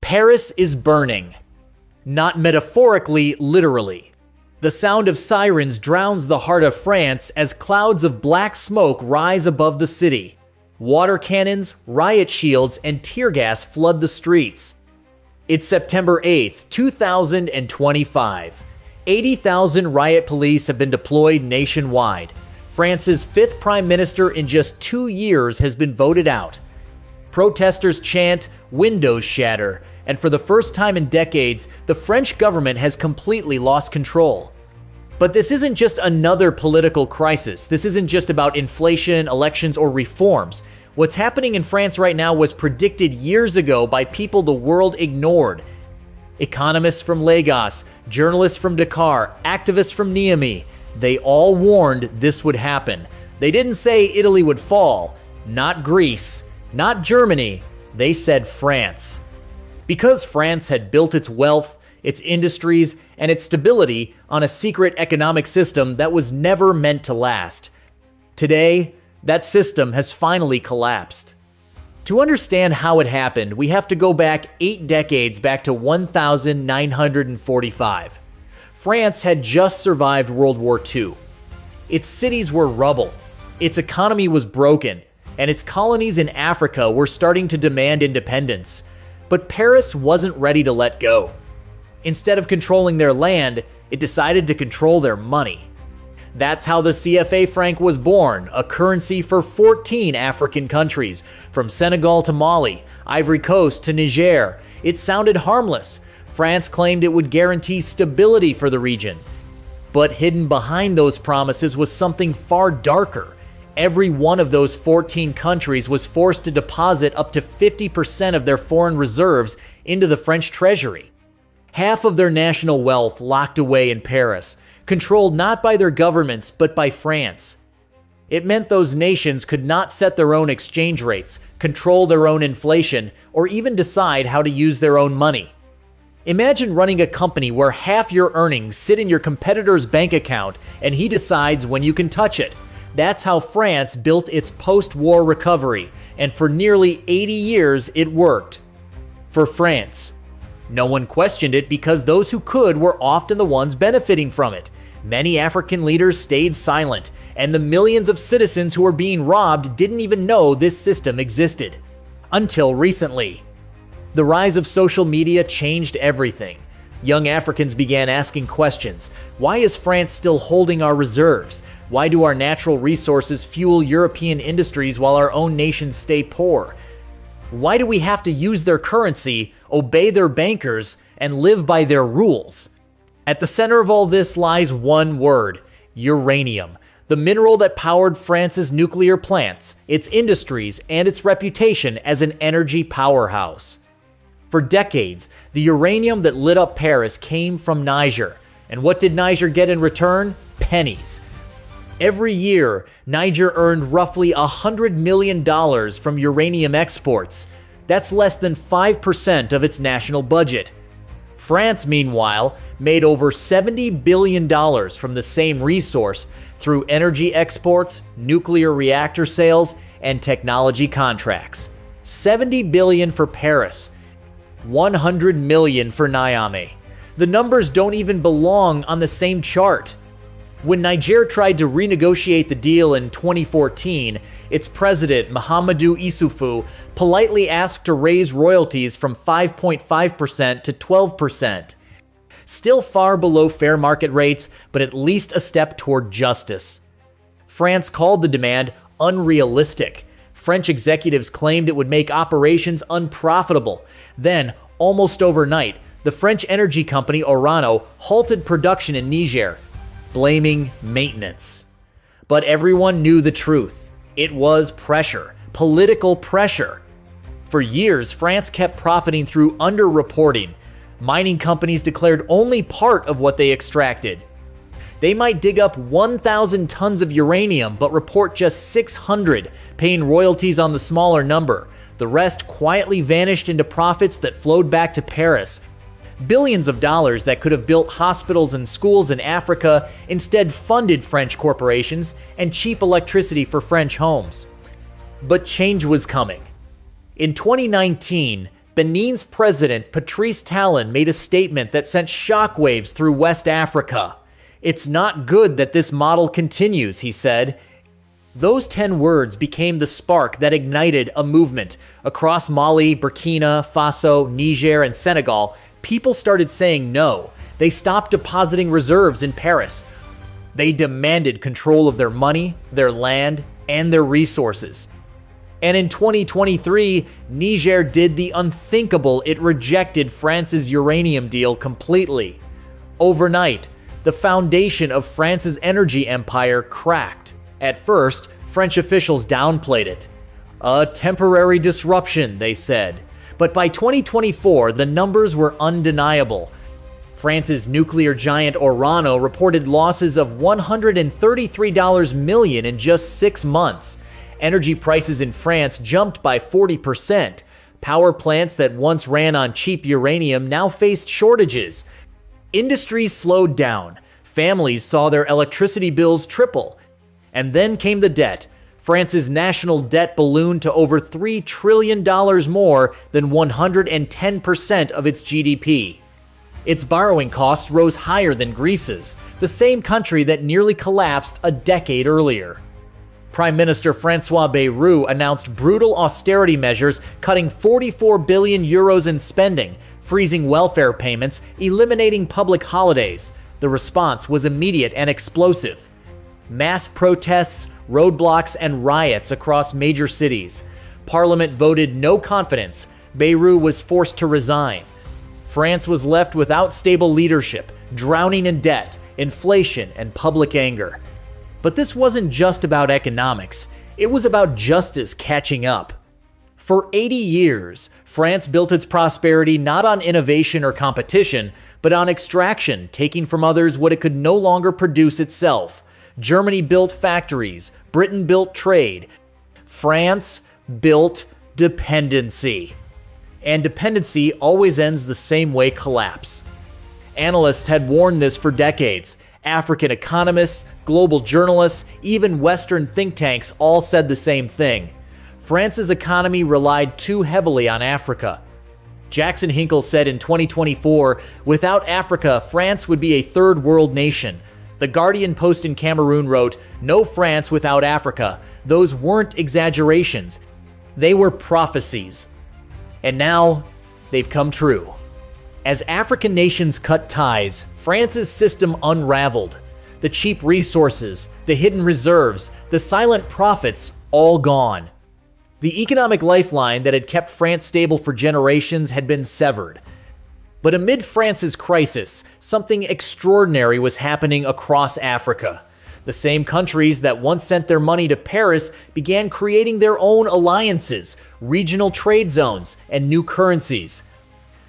Paris is burning. Not metaphorically, literally. The sound of sirens drowns the heart of France as clouds of black smoke rise above the city. Water cannons, riot shields, and tear gas flood the streets. It's September 8th, 2025. 80,000 riot police have been deployed nationwide. France's fifth prime minister in just 2 years has been voted out. Protesters chant, windows shatter, and for the first time in decades, the French government has completely lost control. But this isn't just another political crisis. This isn't just about inflation, elections, or reforms. What's happening in France right now was predicted years ago by people the world ignored. Economists from Lagos, journalists from Dakar, activists from Niamey, they all warned this would happen. They didn't say Italy would fall, not Greece, not Germany, they said France. Because France had built its wealth, its industries, and its stability on a secret economic system that was never meant to last. Today, that system has finally collapsed. To understand how it happened, we have to go back 8 decades back to 1945. France had just survived World War II. Its cities were rubble, its economy was broken, and its colonies in Africa were starting to demand independence. But Paris wasn't ready to let go. Instead of controlling their land, it decided to control their money. That's how the CFA franc was born, a currency for 14 African countries, from Senegal to Mali, Ivory Coast to Niger. It sounded harmless. France claimed it would guarantee stability for the region. But hidden behind those promises was something far darker. Every one of those 14 countries was forced to deposit up to 50% of their foreign reserves into the French treasury. Half of their national wealth locked away in Paris, controlled not by their governments but by France. It meant those nations could not set their own exchange rates, control their own inflation, or even decide how to use their own money. Imagine running a company where half your earnings sit in your competitor's bank account and he decides when you can touch it. That's how France built its post-war recovery, and for nearly 80 years it worked. For France. No one questioned it because those who could were often the ones benefiting from it. Many African leaders stayed silent, and the millions of citizens who were being robbed didn't even know this system existed. Until recently. The rise of social media changed everything. Young Africans began asking questions. Why is France still holding our reserves? Why do our natural resources fuel European industries while our own nations stay poor? Why do we have to use their currency, obey their bankers, and live by their rules? At the center of all this lies one word: uranium, the mineral that powered France's nuclear plants, its industries, and its reputation as an energy powerhouse. For decades, the uranium that lit up Paris came from Niger. And what did Niger get in return? Pennies. Every year, Niger earned roughly $100 million from uranium exports. That's less than 5% of its national budget. France, meanwhile, made over $70 billion from the same resource through energy exports, nuclear reactor sales, and technology contracts. $70 billion for Paris, $100 million for Niamey. The numbers don't even belong on the same chart. When Niger tried to renegotiate the deal in 2014, its president, Mahamadou Issoufou, politely asked to raise royalties from 5.5% to 12%. Still far below fair market rates, but at least a step toward justice. France called the demand unrealistic. French executives claimed it would make operations unprofitable. Then, almost overnight, the French energy company Orano halted production in Niger, blaming maintenance. But everyone knew the truth. It was pressure, political pressure. For years, France kept profiting through underreporting. Mining companies declared only part of what they extracted. They might dig up 1,000 tons of uranium but report just 600, paying royalties on the smaller number. The rest quietly vanished into profits that flowed back to Paris. Billions of dollars that could have built hospitals and schools in Africa instead funded French corporations and cheap electricity for French homes. But change was coming. In 2019, Benin's president, Patrice Talon, made a statement that sent shockwaves through West Africa. "It's not good that this model continues," he said. Those 10 words became the spark that ignited a movement. Across Mali, Burkina Faso, Niger, and Senegal, people started saying no. They stopped depositing reserves in Paris. They demanded control of their money, their land, and their resources. And in 2023, Niger did the unthinkable. It rejected France's uranium deal completely. Overnight, the foundation of France's energy empire cracked. At first, French officials downplayed it. A temporary disruption, they said. But by 2024, the numbers were undeniable. France's nuclear giant Uranium reported losses of $133 million in just 6 months. Energy prices in France jumped by 40%. Power plants that once ran on cheap uranium now faced shortages. Industries slowed down. Families saw their electricity bills triple. And then came the debt. France's national debt ballooned to over $3 trillion more than 110% of its GDP. Its borrowing costs rose higher than Greece's, the same country that nearly collapsed a decade earlier. Prime Minister François Bayrou announced brutal austerity measures, cutting 44 billion euros in spending, freezing welfare payments, eliminating public holidays. The response was immediate and explosive. Mass protests, roadblocks, and riots across major cities. Parliament voted no confidence. Bayrou was forced to resign. France was left without stable leadership, drowning in debt, inflation, and public anger. But this wasn't just about economics. It was about justice catching up. For 80 years, France built its prosperity not on innovation or competition, but on extraction, taking from others what it could no longer produce itself. Germany built factories, Britain built trade. France built dependency. And dependency always ends the same way: collapse. Analysts had warned this for decades. African economists, global journalists, even Western think tanks all said the same thing. France's economy relied too heavily on Africa. Jackson Hinkle said in 2024, "Without Africa, France would be a third world nation." The Guardian Post in Cameroon wrote, "No France without Africa." Those weren't exaggerations. They were prophecies. And now, they've come true. As African nations cut ties, France's system unraveled. The cheap resources, the hidden reserves, the silent profits, all gone. The economic lifeline that had kept France stable for generations had been severed. But amid France's crisis, something extraordinary was happening across Africa. The same countries that once sent their money to Paris began creating their own alliances, regional trade zones, and new currencies.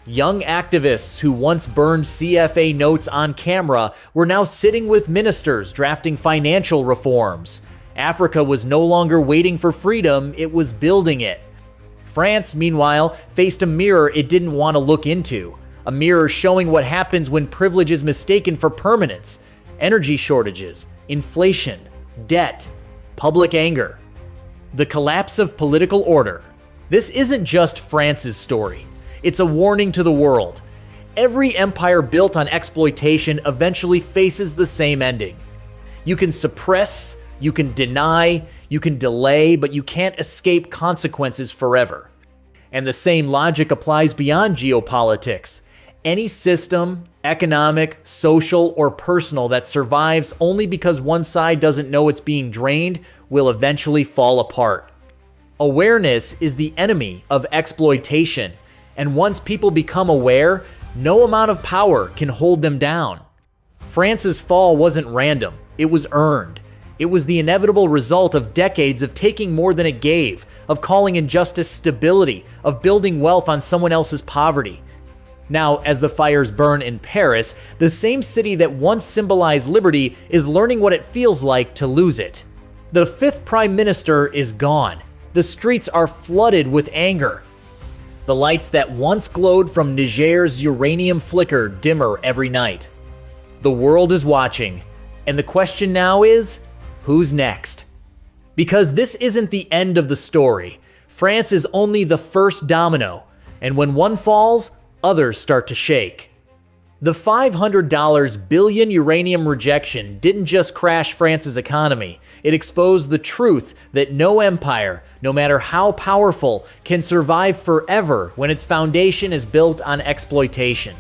Young activists who once burned CFA notes on camera were now sitting with ministers drafting financial reforms. Africa was no longer waiting for freedom, it was building it. France, meanwhile, faced a mirror it didn't want to look into. A mirror showing what happens when privilege is mistaken for permanence. Energy shortages, inflation, debt, public anger. The collapse of political order. This isn't just France's story. It's a warning to the world. Every empire built on exploitation eventually faces the same ending. You can suppress, you can deny, you can delay, but you can't escape consequences forever. And the same logic applies beyond geopolitics. Any system, economic, social, or personal that survives only because one side doesn't know it's being drained will eventually fall apart. Awareness is the enemy of exploitation. And once people become aware, no amount of power can hold them down. France's fall wasn't random, it was earned. It was the inevitable result of decades of taking more than it gave, of calling injustice stability, of building wealth on someone else's poverty. Now, as the fires burn in Paris, the same city that once symbolized liberty is learning what it feels like to lose it. The fifth prime minister is gone. The streets are flooded with anger. The lights that once glowed from Niger's uranium flicker dimmer every night. The world is watching, and the question now is, who's next? Because this isn't the end of the story. France is only the first domino, and when one falls, others start to shake. The $500 billion uranium rejection didn't just crash France's economy, it exposed the truth that no empire, no matter how powerful, can survive forever when its foundation is built on exploitation.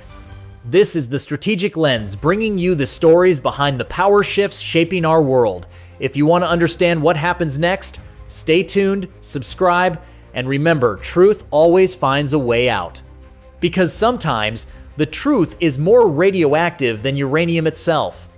This is the Strategic Lens, bringing you the stories behind the power shifts shaping our world. If you want to understand what happens next, stay tuned, subscribe, and remember, truth always finds a way out. Because sometimes, the truth is more radioactive than uranium itself.